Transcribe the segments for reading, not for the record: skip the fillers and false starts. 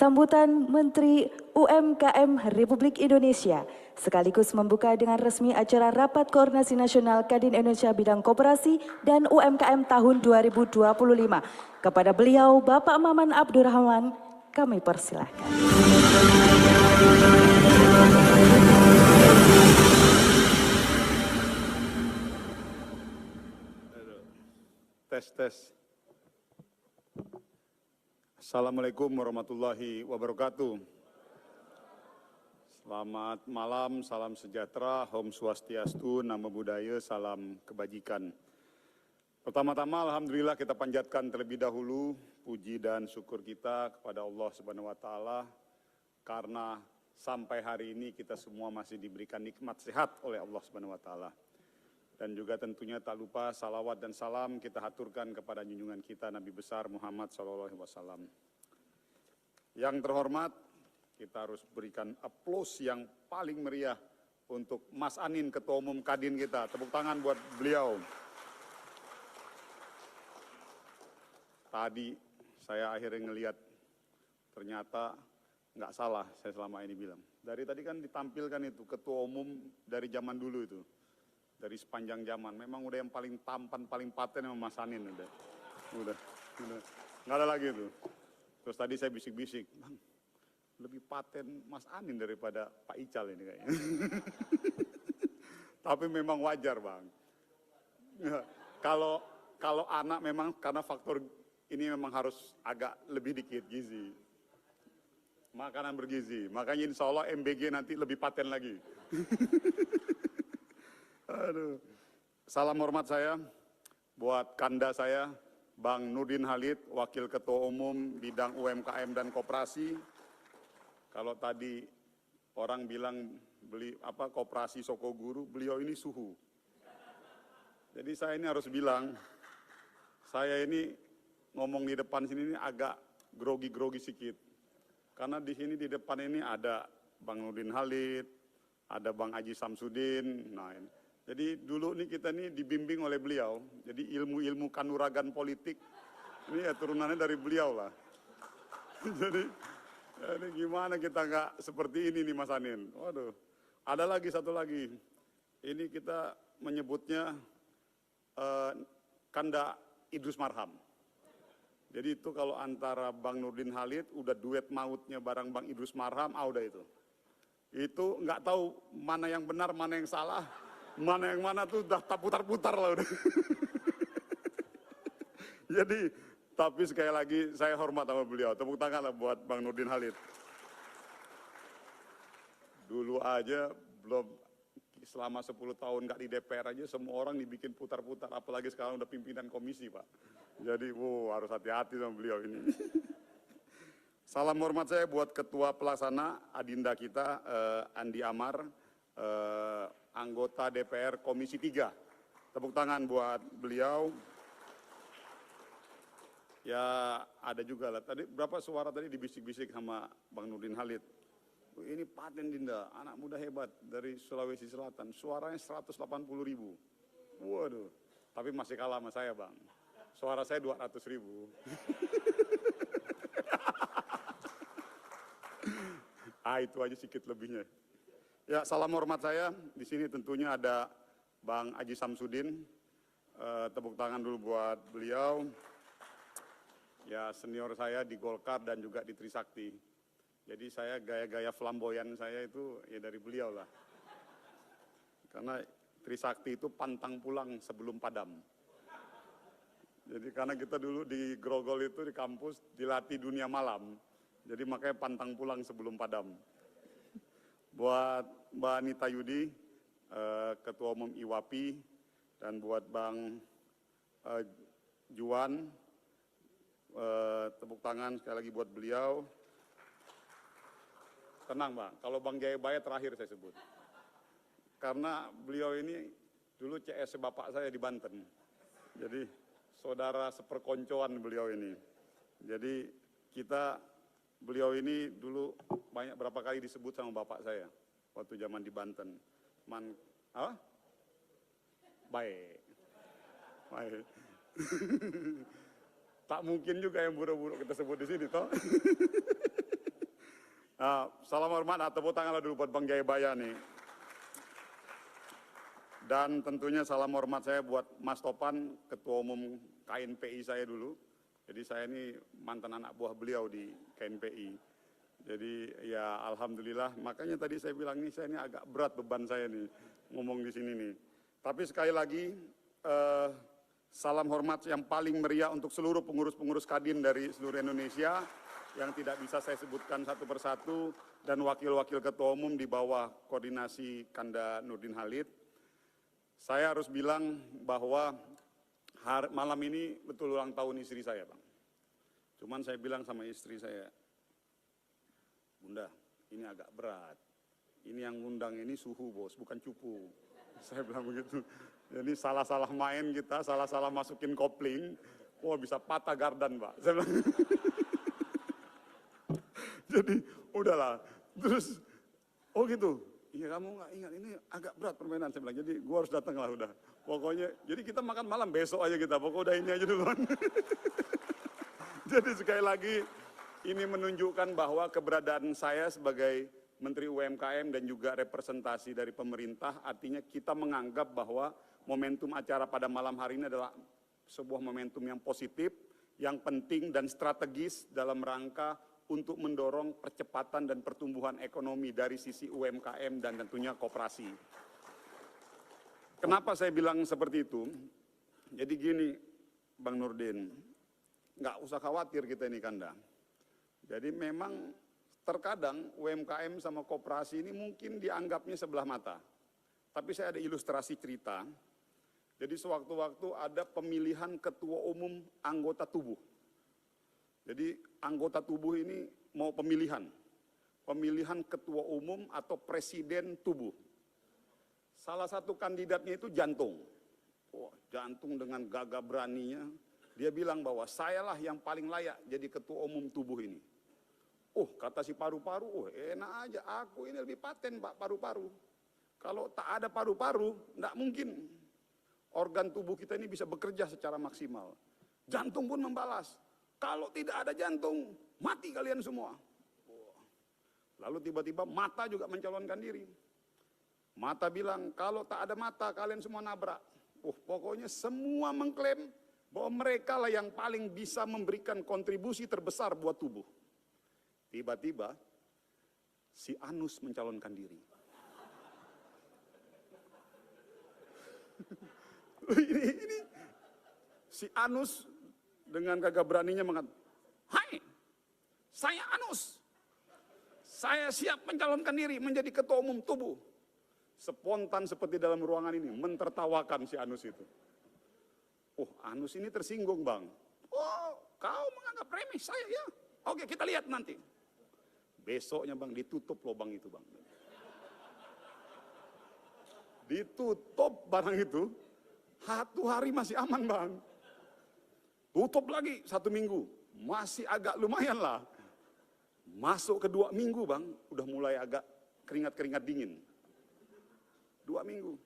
sambutan Menteri UMKM Republik Indonesia, sekaligus membuka dengan resmi acara Rapat Koordinasi Nasional Kadin Indonesia Bidang Koperasi dan UMKM tahun 2025. Kepada beliau, Bapak Maman Abdurrahman, kami persilahkan. Tes. Assalamualaikum warahmatullahi wabarakatuh. Selamat malam, salam sejahtera, Om Swastiastu, Namo Buddhaya, salam kebajikan. Pertama-tama alhamdulillah kita panjatkan terlebih dahulu puji dan syukur kita kepada Allah Subhanahu wa taala karena sampai hari ini kita semua masih diberikan nikmat sehat oleh Allah Subhanahu wa taala. Dan juga tentunya tak lupa salawat dan salam kita haturkan kepada junjungan kita Nabi besar Muhammad SAW. Yang terhormat, kita harus berikan aplaus yang paling meriah untuk Mas Anin, Ketua Umum Kadin kita. Tepuk tangan buat beliau. Tadi saya akhirnya ngelihat ternyata nggak salah saya selama ini bilang. Dari tadi kan ditampilkan itu Ketua Umum dari zaman dulu itu. Dari sepanjang zaman, memang udah yang paling tampan, paling paten sama Mas Anin udah, nggak ada lagi tuh. Terus tadi saya bisik-bisik, Bang, lebih paten Mas Anin daripada Pak Ical ini kayaknya. Tapi memang wajar, Bang. Kalau anak memang karena faktor ini memang harus agak lebih dikit gizi. Makanan bergizi, makanya insya Allah MBG nanti lebih paten lagi. Aduh. Salam hormat saya buat kanda saya, Bang Nurdin Halid, Wakil Ketua Umum Bidang UMKM dan Koperasi. Kalau tadi orang bilang beli koperasi Soko Guru, beliau ini suhu. Jadi saya ini harus bilang, saya ini ngomong di depan sini ini agak grogi-grogi sedikit. Karena di sini di depan ini ada Bang Nurdin Halid, ada Bang Aji Samsudin, nah ini. Jadi dulu nih kita nih dibimbing oleh beliau, jadi ilmu-ilmu kanuragan politik, ini ya turunannya dari beliau lah. Jadi gimana kita nggak seperti ini nih Mas Anin. Waduh, ada lagi satu lagi, ini kita menyebutnya Kanda Idrus Marham. Jadi itu kalau antara Bang Nurdin Halid, udah duet mautnya bareng Bang Idrus Marham, udah itu. Itu nggak tahu mana yang benar, mana yang salah. Mana yang mana tuh udah tak putar-putar lah udah. Jadi, tapi sekali lagi saya hormat sama beliau. Tepuk tangan lah buat Bang Nurdin Halid. Dulu aja belum selama 10 tahun nggak di DPR aja semua orang dibikin putar-putar. Apalagi sekarang udah pimpinan komisi, Pak. Jadi, harus hati-hati sama beliau ini. Salam hormat saya buat Ketua Pelaksana Adinda kita, Andi Amar. Anggota DPR Komisi 3. Tepuk tangan buat beliau. Ya ada juga lah, tadi berapa suara tadi dibisik-bisik sama Bang Nurdin Halid. Ini paten Dinda, anak muda hebat dari Sulawesi Selatan, suaranya 180.000. Waduh, tapi masih kalah sama saya Bang. Suara saya 200.000. Itu aja sedikit lebihnya. Ya, salam hormat saya. Di sini tentunya ada Bang Aji Samsudin. Tepuk tangan dulu buat beliau. Ya, senior saya di Golkar dan juga di Trisakti. Jadi saya gaya-gaya flamboyan saya itu ya dari beliau lah. Karena Trisakti itu pantang pulang sebelum padam. Jadi karena kita dulu di Grogol itu di kampus dilatih dunia malam. Jadi makanya pantang pulang sebelum padam. Buat Mbak Anita Yudi, Ketua Umum IWAPI, dan buat Bang Juan, tepuk tangan sekali lagi buat beliau. Tenang Bang, kalau Bang Jayabaya terakhir saya sebut. Karena beliau ini dulu CS bapak saya di Banten. Jadi saudara seperkoncoan beliau ini. Jadi beliau ini dulu berapa kali disebut sama bapak saya waktu zaman di Banten. Baik. Tak mungkin juga yang buruk-buruk kita sebut di sini, toh. Salam hormat, tepuk tangan dulu buat Bang Jayabaya nih. Dan tentunya salam hormat saya buat Mas Topan, Ketua Umum KNPI saya dulu. Jadi saya ini mantan anak buah beliau di KNPI. Jadi ya alhamdulillah, makanya tadi saya bilang nih, saya ini agak berat beban saya nih ngomong di sini nih. Tapi sekali lagi, salam hormat yang paling meriah untuk seluruh pengurus-pengurus Kadin dari seluruh Indonesia yang tidak bisa saya sebutkan satu persatu, dan wakil-wakil ketua umum di bawah koordinasi Kanda Nurdin Halid. Saya harus bilang bahwa malam ini betul ulang tahun istri saya, Bang. Cuman saya bilang sama istri saya, Bunda, ini agak berat. Ini yang ngundang ini suhu, Bos, bukan cupu. Saya bilang begitu. Jadi salah-salah main kita, salah-salah masukin kopling, wah bisa patah gardan, Pak. Saya bilang. Jadi udahlah. Terus, oh gitu. Iya kamu nggak ingat, ini agak berat permainan, saya bilang. Jadi gua harus datang lah udah. Pokoknya, jadi kita makan malam besok aja kita. Pokoknya udah ini aja duluan. Jadi sekali lagi, ini menunjukkan bahwa keberadaan saya sebagai Menteri UMKM dan juga representasi dari pemerintah, artinya kita menganggap bahwa momentum acara pada malam hari ini adalah sebuah momentum yang positif, yang penting dan strategis dalam rangka untuk mendorong percepatan dan pertumbuhan ekonomi dari sisi UMKM dan tentunya koperasi. Kenapa saya bilang seperti itu? Jadi gini, Bang Nurdin, nggak usah khawatir kita ini Kanda. Jadi memang terkadang UMKM sama koperasi ini mungkin dianggapnya sebelah mata. Tapi saya ada ilustrasi cerita. Jadi sewaktu-waktu ada pemilihan ketua umum anggota tubuh. Jadi anggota tubuh ini mau pemilihan ketua umum atau presiden tubuh. Salah satu kandidatnya itu Jantung. Wah, Jantung dengan gagah beraninya, dia bilang bahwa sayalah yang paling layak jadi ketua umum tubuh ini. Kata si paru-paru, enak aja, aku ini lebih paten Pak paru-paru. Kalau tak ada paru-paru, enggak mungkin organ tubuh kita ini bisa bekerja secara maksimal. Jantung pun membalas, kalau tidak ada jantung, mati kalian semua. Lalu tiba-tiba mata juga mencalonkan diri. Mata bilang, kalau tak ada mata, kalian semua nabrak. Pokoknya semua mengklaim bahwa mereka lah yang paling bisa memberikan kontribusi terbesar buat tubuh. Tiba-tiba, si Anus mencalonkan diri. ini si Anus dengan gagah beraninya mengatakan, "Hai, saya Anus. Saya siap mencalonkan diri menjadi ketua umum tubuh." Spontan seperti dalam ruangan ini, mentertawakan si Anus itu. Anus ini tersinggung, Bang. Kau menganggap remeh saya ya? Oke, kita lihat nanti. Besoknya, Bang, ditutup lubang itu, Bang. Ditutup barang itu, 1 hari masih aman, Bang. Tutup lagi 1 minggu, masih agak lumayan lah. Masuk ke 2 minggu, Bang, udah mulai agak keringat-keringat dingin. 2 minggu.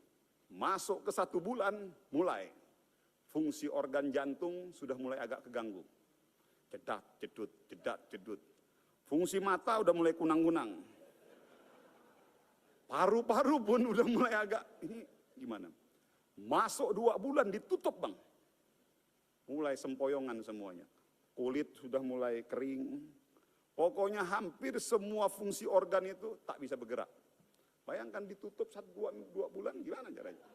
Masuk ke 1 bulan, mulai. Fungsi organ jantung sudah mulai agak keganggu. Jedat, jedut, jedat, jedut. Fungsi mata udah mulai kunang-kunang. Paru-paru pun udah mulai agak, ini gimana? Masuk 2 bulan ditutup, Bang. Mulai sempoyongan semuanya. Kulit sudah mulai kering. Pokoknya hampir semua fungsi organ itu tak bisa bergerak. Bayangkan ditutup 1-2 bulan, gimana caranya?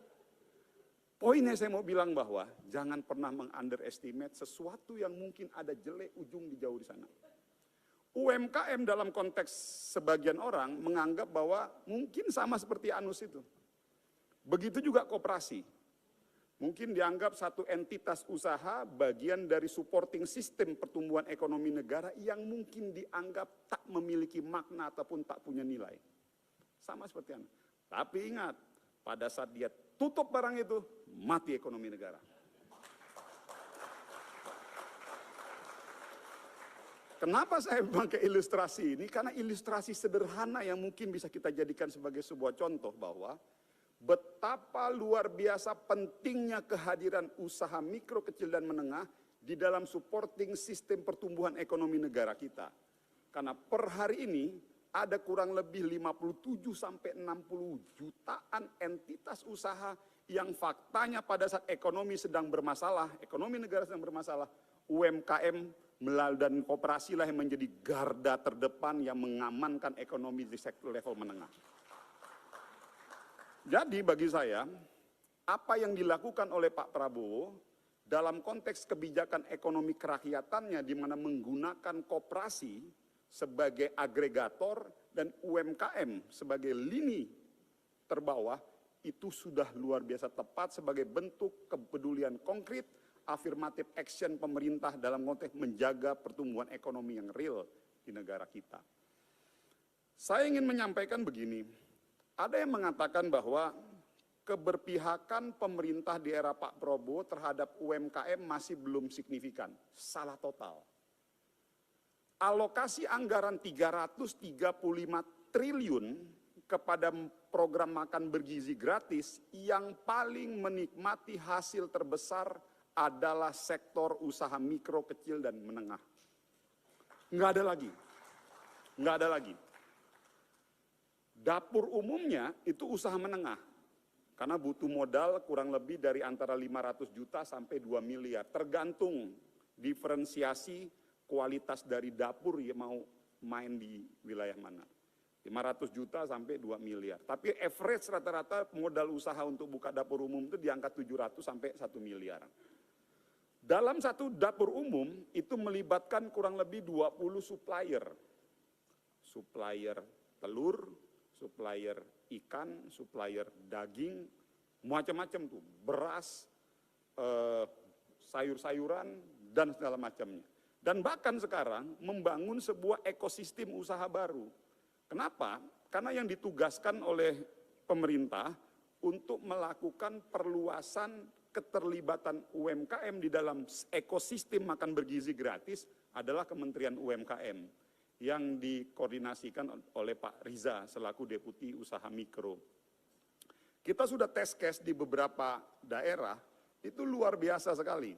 Poinnya saya mau bilang bahwa jangan pernah meng-underestimate sesuatu yang mungkin ada jelek ujung di jauh di sana. UMKM dalam konteks sebagian orang menganggap bahwa mungkin sama seperti Anus itu. Begitu juga koperasi. Mungkin dianggap satu entitas usaha bagian dari supporting sistem pertumbuhan ekonomi negara yang mungkin dianggap tak memiliki makna ataupun tak punya nilai. Sama seperti Anus. Tapi ingat, pada saat dia tutup barang itu, mati ekonomi negara. Kenapa saya pakai ilustrasi ini? Karena ilustrasi sederhana yang mungkin bisa kita jadikan sebagai sebuah contoh bahwa betapa luar biasa pentingnya kehadiran usaha mikro, kecil, dan menengah di dalam supporting sistem pertumbuhan ekonomi negara kita. Karena per hari ini ada kurang lebih 57 sampai 60 jutaan entitas usaha yang faktanya pada saat ekonomi sedang bermasalah, ekonomi negara sedang bermasalah, UMKM dan koperasi lah yang menjadi garda terdepan yang mengamankan ekonomi di sektor level menengah. Jadi bagi saya, apa yang dilakukan oleh Pak Prabowo dalam konteks kebijakan ekonomi kerakyatannya di mana menggunakan koperasi sebagai agregator dan UMKM sebagai lini terbawah itu sudah luar biasa tepat sebagai bentuk kepedulian konkret afirmative action pemerintah dalam konteks menjaga pertumbuhan ekonomi yang real di negara kita. Saya ingin menyampaikan begini, ada yang mengatakan bahwa keberpihakan pemerintah di era Pak Prabowo terhadap UMKM masih belum signifikan. Salah total. Alokasi anggaran 335 triliun kepada program makan bergizi gratis yang paling menikmati hasil terbesar adalah sektor usaha mikro, kecil, dan menengah. Nggak ada lagi. Nggak ada lagi. Dapur umumnya itu usaha menengah. Karena butuh modal kurang lebih dari antara 500 juta sampai 2 miliar. Tergantung diferensiasi kualitas dari dapur ya mau main di wilayah mana. 500 juta sampai 2 miliar. Tapi average rata-rata modal usaha untuk buka dapur umum itu di angka 700 sampai 1 miliar. Dalam satu dapur umum itu melibatkan kurang lebih 20 supplier. Supplier telur, supplier ikan, supplier daging, macam-macam tuh, beras, sayur-sayuran, dan segala macamnya. Dan bahkan sekarang membangun sebuah ekosistem usaha baru. Kenapa? Karena yang ditugaskan oleh pemerintah untuk melakukan perluasan keterlibatan UMKM di dalam ekosistem makan bergizi gratis adalah Kementerian UMKM yang dikoordinasikan oleh Pak Riza selaku Deputi Usaha Mikro. Kita sudah test case di beberapa daerah, itu luar biasa sekali.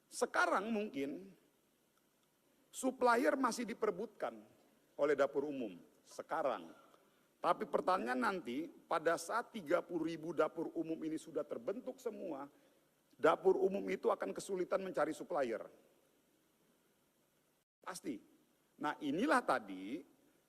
Sekarang mungkin supplier masih diperebutkan oleh dapur umum, sekarang. Tapi pertanyaan nanti, pada saat 30.000 dapur umum ini sudah terbentuk semua, dapur umum itu akan kesulitan mencari supplier. Pasti. Nah inilah tadi,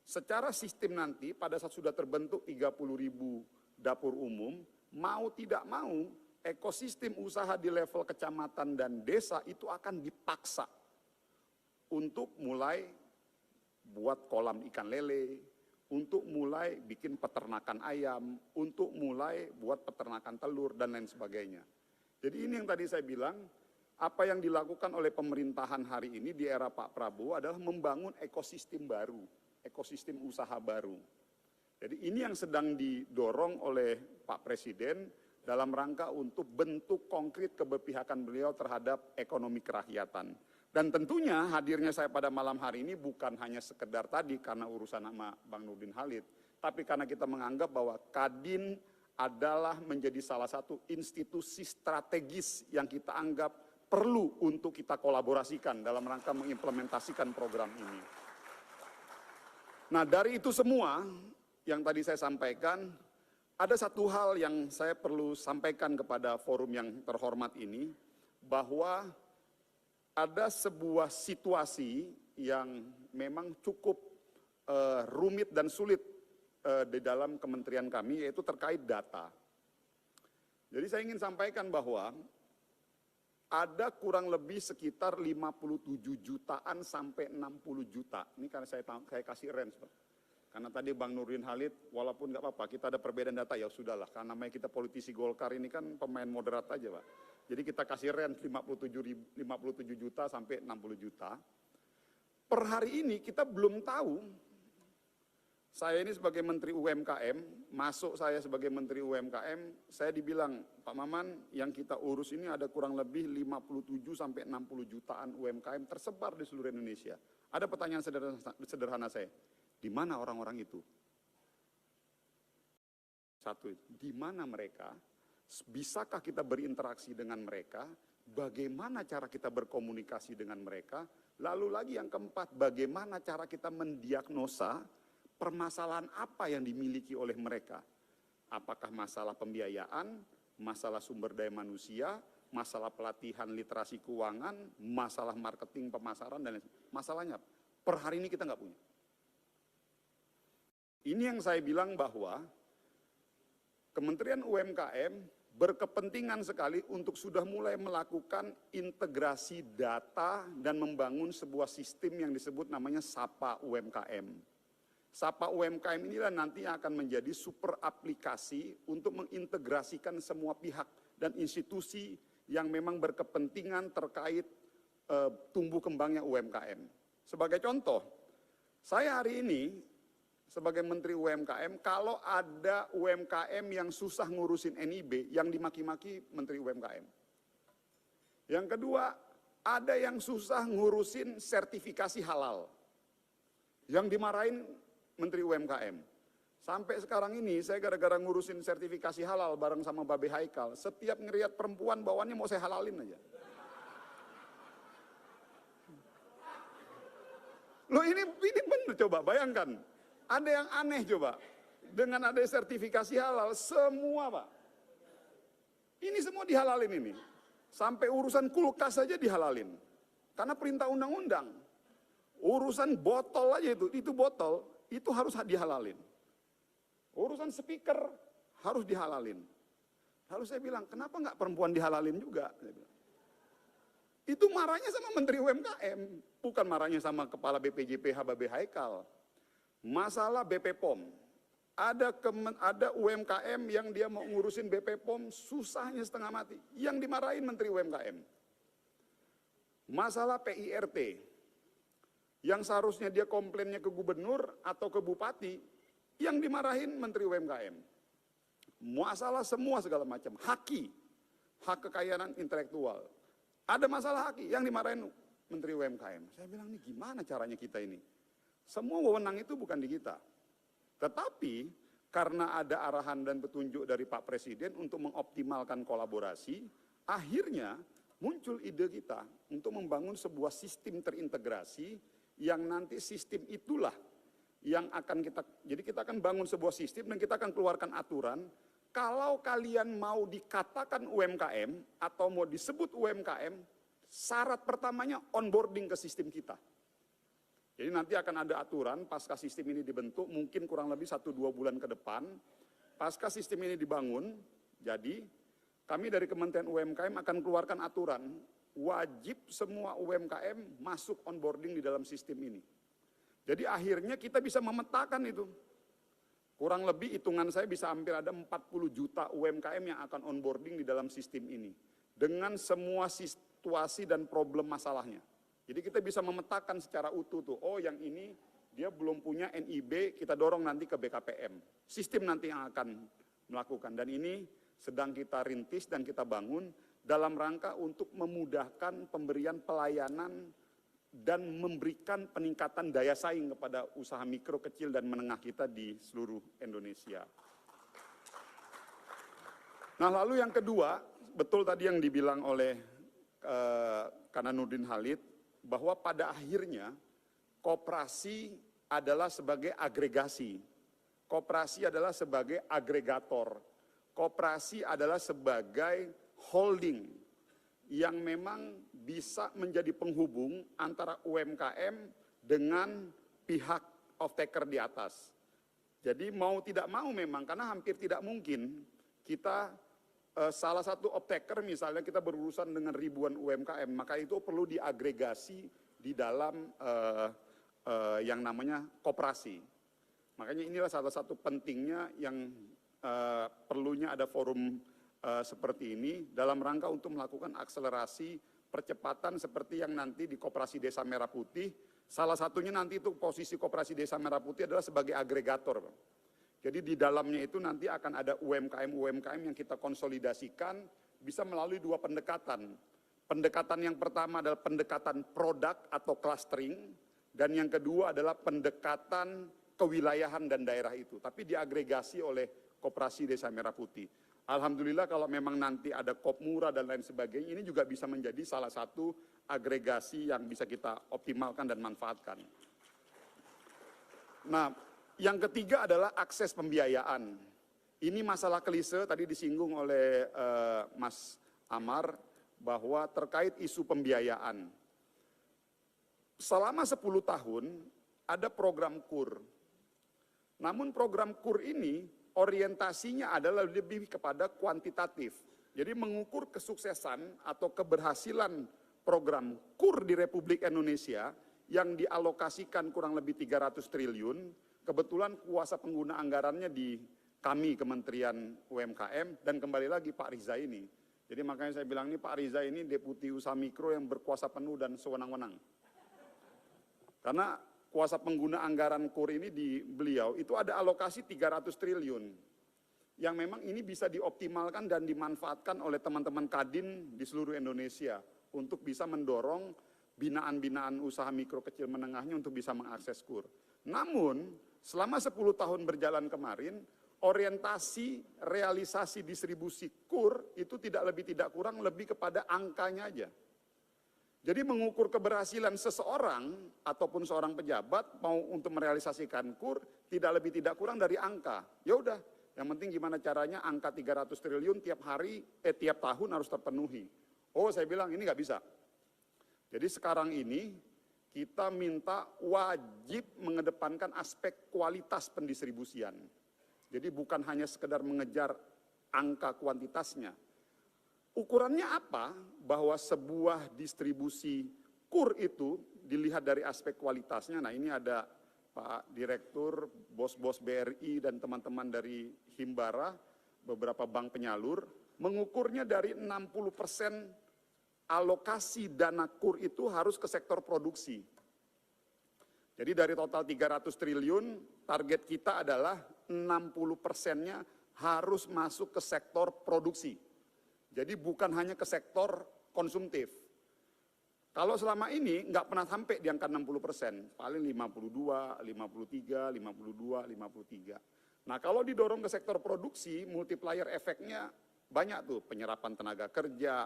secara sistem nanti pada saat sudah terbentuk 30.000 dapur umum, mau tidak mau ekosistem usaha di level kecamatan dan desa itu akan dipaksa untuk mulai buat kolam ikan lele, untuk mulai bikin peternakan ayam, untuk mulai buat peternakan telur dan lain sebagainya. Jadi ini yang tadi saya bilang, apa yang dilakukan oleh pemerintahan hari ini di era Pak Prabowo adalah membangun ekosistem baru, ekosistem usaha baru. Jadi ini yang sedang didorong oleh Pak Presiden dalam rangka untuk bentuk konkret keberpihakan beliau terhadap ekonomi kerakyatan. Dan tentunya hadirnya saya pada malam hari ini bukan hanya sekedar tadi karena urusan sama Bang Nurdin Halid, tapi karena kita menganggap bahwa Kadin adalah menjadi salah satu institusi strategis yang kita anggap perlu untuk kita kolaborasikan dalam rangka mengimplementasikan program ini. Nah dari itu semua yang tadi saya sampaikan, ada satu hal yang saya perlu sampaikan kepada forum yang terhormat ini, bahwa ada sebuah situasi yang memang cukup rumit dan sulit di dalam kementerian kami, yaitu terkait data. Jadi saya ingin sampaikan bahwa ada kurang lebih sekitar 57 jutaan sampai 60 juta. Ini karena saya kasih range, Pak. Karena tadi Bang Nurdin Halid, walaupun nggak apa-apa, kita ada perbedaan data, ya sudahlah. Karena namanya kita politisi Golkar ini kan pemain moderat aja, Pak. Jadi kita kasih range 57 juta sampai 60 juta. Per hari ini kita belum tahu, saya ini sebagai Menteri UMKM, masuk saya sebagai Menteri UMKM, saya dibilang, Pak Maman, yang kita urus ini ada kurang lebih 57 sampai 60 jutaan UMKM tersebar di seluruh Indonesia. Ada pertanyaan sederhana saya, di mana orang-orang itu? Satu, di mana mereka? Bisakah kita berinteraksi dengan mereka? Bagaimana cara kita berkomunikasi dengan mereka? Lalu lagi yang keempat, bagaimana cara kita mendiagnosa permasalahan apa yang dimiliki oleh mereka. Apakah masalah pembiayaan, masalah sumber daya manusia, masalah pelatihan literasi keuangan, masalah marketing pemasaran, dan lain sebagainya. Masalahnya, per hari ini kita nggak punya. Ini yang saya bilang bahwa Kementerian UMKM berkepentingan sekali untuk sudah mulai melakukan integrasi data dan membangun sebuah sistem yang disebut namanya SAPA UMKM. SAPA UMKM inilah nanti yang akan menjadi super aplikasi untuk mengintegrasikan semua pihak dan institusi yang memang berkepentingan terkait tumbuh kembangnya UMKM. Sebagai contoh, saya hari ini sebagai Menteri UMKM, kalau ada UMKM yang susah ngurusin NIB, yang dimaki-maki Menteri UMKM. Yang kedua, ada yang susah ngurusin sertifikasi halal, yang dimarahin Menteri UMKM. Sampai sekarang ini, saya gara-gara ngurusin sertifikasi halal bareng sama Babe Haikal, setiap ngeliat perempuan bawaannya mau saya halalin aja. Loh ini bener coba, bayangkan. Ada yang aneh coba, dengan ada sertifikasi halal, semua Pak. Ini semua dihalalin ini. Sampai urusan kulkas saja dihalalin. Karena perintah undang-undang. Urusan botol aja itu botol, itu harus dihalalin. Urusan speaker harus dihalalin. Lalu saya bilang, kenapa nggak perempuan dihalalin juga? Itu marahnya sama Menteri UMKM, bukan marahnya sama Kepala BPJPH Babe Haikal. Masalah BP POM, ada UMKM yang dia mau ngurusin BP POM, susahnya setengah mati, yang dimarahin Menteri UMKM. Masalah PIRT, yang seharusnya dia komplainnya ke gubernur atau ke bupati, yang dimarahin Menteri UMKM. Masalah semua segala macam, hak kekayaan intelektual. Ada masalah haki, yang dimarahin Menteri UMKM. Saya bilang, ini gimana caranya kita ini? Semua wewenang itu bukan di kita. Tetapi karena ada arahan dan petunjuk dari Pak Presiden untuk mengoptimalkan kolaborasi, akhirnya muncul ide kita untuk membangun sebuah sistem terintegrasi yang nanti sistem itulah yang akan jadi kita akan bangun sebuah sistem dan kita akan keluarkan aturan, kalau kalian mau dikatakan UMKM atau mau disebut UMKM, syarat pertamanya onboarding ke sistem kita. Jadi nanti akan ada aturan, pasca sistem ini dibentuk, mungkin kurang lebih 1-2 bulan ke depan, pasca sistem ini dibangun, jadi kami dari Kementerian UMKM akan keluarkan aturan, wajib semua UMKM masuk onboarding di dalam sistem ini. Jadi akhirnya kita bisa memetakan itu. Kurang lebih hitungan saya bisa hampir ada 40 juta UMKM yang akan onboarding di dalam sistem ini. Dengan semua situasi dan problem masalahnya. Jadi kita bisa memetakan secara utuh tuh, oh yang ini dia belum punya NIB, kita dorong nanti ke BKPM. Sistem nanti yang akan melakukan, dan ini sedang kita rintis dan kita bangun dalam rangka untuk memudahkan pemberian pelayanan dan memberikan peningkatan daya saing kepada usaha mikro, kecil, dan menengah kita di seluruh Indonesia. Nah lalu yang kedua, betul tadi yang dibilang oleh Kananudin Halid, bahwa pada akhirnya koperasi adalah sebagai agregasi, koperasi adalah sebagai agregator, koperasi adalah sebagai holding yang memang bisa menjadi penghubung antara UMKM dengan pihak off-taker di atas. Jadi mau tidak mau memang, karena hampir tidak mungkin kita salah satu off-taker misalnya kita berurusan dengan ribuan UMKM, maka itu perlu diagregasi di dalam yang namanya koperasi. Makanya inilah salah satu pentingnya yang perlunya ada forum seperti ini dalam rangka untuk melakukan akselerasi percepatan seperti yang nanti di Koperasi Desa Merah Putih. Salah satunya nanti itu posisi Koperasi Desa Merah Putih adalah sebagai agregator. Jadi di dalamnya itu nanti akan ada UMKM-UMKM yang kita konsolidasikan bisa melalui 2 pendekatan. Pendekatan yang pertama adalah pendekatan produk atau clustering, dan yang kedua adalah pendekatan kewilayahan dan daerah itu. Tapi diagregasi oleh Koperasi Desa Merah Putih. Alhamdulillah kalau memang nanti ada Kopmura dan lain sebagainya, ini juga bisa menjadi salah satu agregasi yang bisa kita optimalkan dan manfaatkan. Nah, Yang ketiga adalah akses pembiayaan. Ini masalah klise, tadi disinggung oleh Mas Amar, bahwa terkait isu pembiayaan. Selama 10 tahun ada program KUR. Namun program KUR ini orientasinya adalah lebih kepada kuantitatif. Jadi mengukur kesuksesan atau keberhasilan program KUR di Republik Indonesia yang dialokasikan kurang lebih 300 triliun, kebetulan kuasa pengguna anggarannya di kami Kementerian UMKM dan kembali lagi Pak Riza ini. Jadi makanya saya bilang ini Pak Riza ini Deputi Usaha Mikro yang berkuasa penuh dan sewenang-wenang. Karena kuasa pengguna anggaran KUR ini di beliau itu ada alokasi 300 triliun. Yang memang ini bisa dioptimalkan dan dimanfaatkan oleh teman-teman Kadin di seluruh Indonesia untuk bisa mendorong binaan-binaan usaha mikro kecil menengahnya untuk bisa mengakses KUR. Namun selama 10 tahun berjalan kemarin, orientasi realisasi distribusi KUR itu tidak lebih tidak kurang lebih kepada angkanya aja. Jadi mengukur keberhasilan seseorang ataupun seorang pejabat mau untuk merealisasikan KUR tidak lebih tidak kurang dari angka. Ya udah, yang penting gimana caranya angka 300 triliun tiap tahun harus terpenuhi. Oh, saya bilang ini nggak bisa. Jadi sekarang ini kita minta wajib mengedepankan aspek kualitas pendistribusian. Jadi bukan hanya sekedar mengejar angka kuantitasnya. Ukurannya apa? Bahwa sebuah distribusi KUR itu dilihat dari aspek kualitasnya. Nah ini ada Pak Direktur, bos-bos BRI dan teman-teman dari Himbara, beberapa bank penyalur, mengukurnya dari 60% alokasi dana KUR itu harus ke sektor produksi. Jadi dari total 300 triliun, target kita adalah 60%-nya harus masuk ke sektor produksi. Jadi bukan hanya ke sektor konsumtif. Kalau selama ini nggak pernah sampai di angka 60%, paling 52, 53, 52, 53. Nah kalau didorong ke sektor produksi, multiplier efeknya banyak tuh, penyerapan tenaga kerja,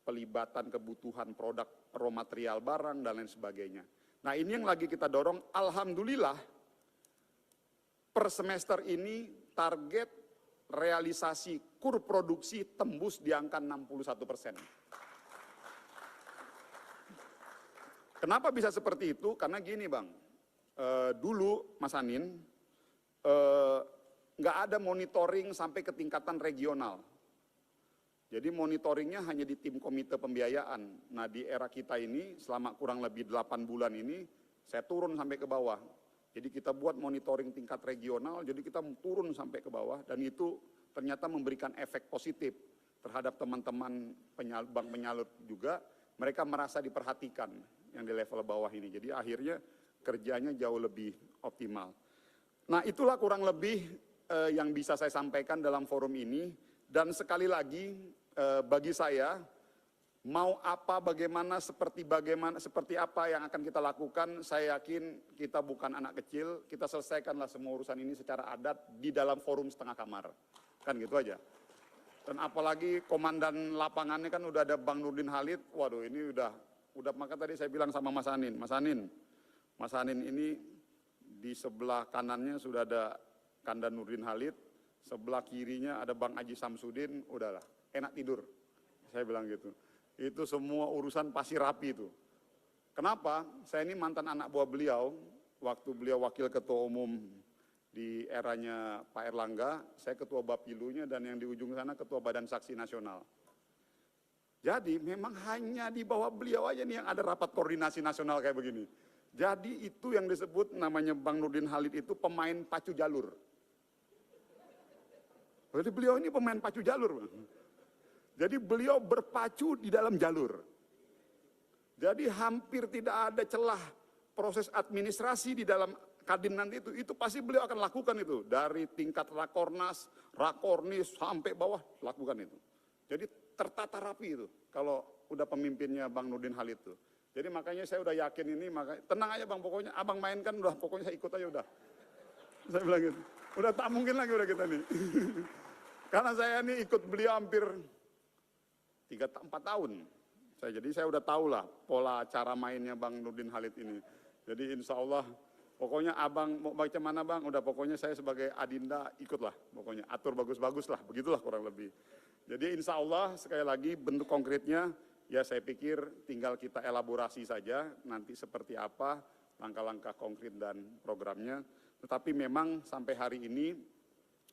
pelibatan kebutuhan produk raw material barang, dan lain sebagainya. Nah ini yang lagi kita dorong, alhamdulillah per semester ini target realisasi KUR produksi tembus di angka 61%. Kenapa bisa seperti itu? Karena gini Bang, dulu Mas Anin, nggak ada monitoring sampai ke tingkatan regional. Jadi monitoringnya hanya di tim komite pembiayaan. Nah di era kita ini selama kurang lebih 8 bulan ini, saya turun sampai ke bawah. Jadi kita buat monitoring tingkat regional, jadi kita turun sampai ke bawah dan itu ternyata memberikan efek positif terhadap teman-teman bank penyalur juga. Mereka merasa diperhatikan yang di level bawah ini. Jadi akhirnya kerjanya jauh lebih optimal. Nah itulah kurang lebih yang bisa saya sampaikan dalam forum ini. Dan sekali lagi bagi saya mau apa, bagaimana, seperti apa yang akan kita lakukan, saya yakin kita bukan anak kecil, kita selesaikanlah semua urusan ini secara adat di dalam forum setengah kamar. Kan gitu aja. Dan apalagi komandan lapangannya kan udah ada Bang Nurdin Halid, waduh ini udah maka tadi saya bilang sama Mas Anin ini di sebelah kanannya sudah ada Kanda Nurdin Halid, sebelah kirinya ada Bang Aji Samsudin, udahlah enak tidur, saya bilang gitu. Itu semua urusan pasti rapi itu. Kenapa? Saya ini mantan anak buah beliau, waktu beliau wakil ketua umum di eranya Pak Erlangga, saya ketua Bapilunya dan yang di ujung sana ketua Badan Saksi Nasional. Jadi memang hanya di bawah beliau aja nih yang ada rapat koordinasi nasional kayak begini. Jadi itu yang disebut namanya Bang Nurdin Halid itu pemain pacu jalur. Jadi beliau ini pemain pacu jalur. Jadi beliau berpacu di dalam jalur. Jadi hampir tidak ada celah proses administrasi di dalam Kadin nanti itu pasti beliau akan lakukan itu. Dari tingkat Rakornas, Rakornis, sampai bawah lakukan itu. Jadi tertata rapi itu kalau udah pemimpinnya Bang Nurdin Halid itu. Jadi makanya saya udah yakin ini, tenang aja Bang, pokoknya abang main kan udah, pokoknya saya ikut aja udah. Saya bilang gitu, udah tak mungkin lagi udah kita nih. Karena saya ini ikut beliau hampir 3-4 tahun. Jadi saya udah tahu lah pola cara mainnya Bang Nurdin Halid ini. Jadi insya Allah Pokoknya abang mau baca mana bang, udah pokoknya saya sebagai adinda ikutlah, pokoknya atur bagus-bagus lah, begitulah kurang lebih. Jadi insya Allah sekali lagi bentuk konkretnya, ya saya pikir tinggal kita elaborasi saja nanti seperti apa langkah-langkah konkret dan programnya. Tetapi memang sampai hari ini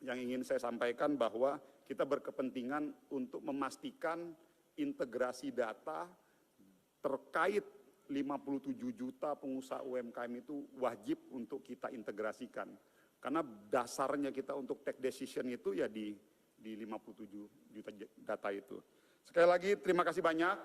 yang ingin saya sampaikan bahwa kita berkepentingan untuk memastikan integrasi data terkait 57 juta pengusaha UMKM itu wajib untuk kita integrasikan. Karena dasarnya kita untuk take decision itu ya di 57 juta data itu. Sekali lagi terima kasih banyak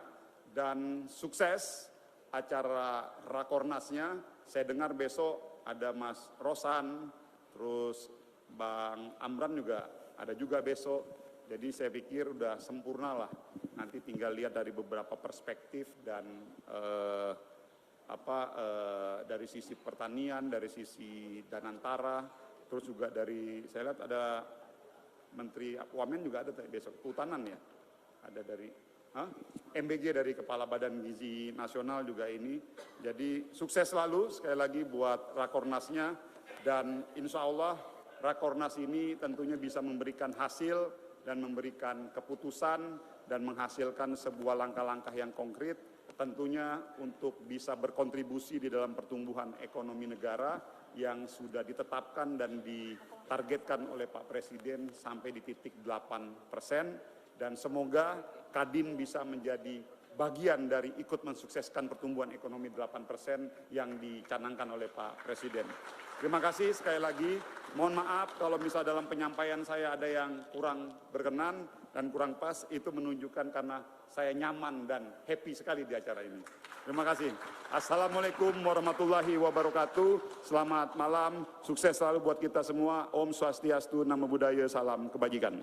dan sukses acara Rakornasnya. Saya dengar besok ada Mas Rosan, terus Bang Amran juga ada juga besok. Jadi saya pikir udah sempurna lah. Nanti tinggal lihat dari beberapa perspektif dan dari sisi pertanian, dari sisi danantara, terus juga dari saya lihat ada Menteri Wamen juga ada besok, Kehutanan ya, ada dari MBG dari Kepala Badan Gizi Nasional juga ini. Jadi sukses selalu sekali lagi buat Rakornasnya dan insya Allah Rakornas ini tentunya bisa memberikan hasil dan memberikan keputusan dan menghasilkan sebuah langkah-langkah yang konkret tentunya untuk bisa berkontribusi di dalam pertumbuhan ekonomi negara yang sudah ditetapkan dan ditargetkan oleh Pak Presiden sampai di titik 8% dan semoga Kadin bisa menjadi bagian dari ikut mensukseskan pertumbuhan ekonomi 8% yang dicanangkan oleh Pak Presiden. Terima kasih sekali lagi. Mohon maaf kalau misal dalam penyampaian saya ada yang kurang berkenan dan kurang pas, itu menunjukkan karena saya nyaman dan happy sekali di acara ini. Terima kasih. Assalamualaikum warahmatullahi wabarakatuh. Selamat malam, sukses selalu buat kita semua. Om Swastiastu, Namo Buddhaya, salam kebajikan.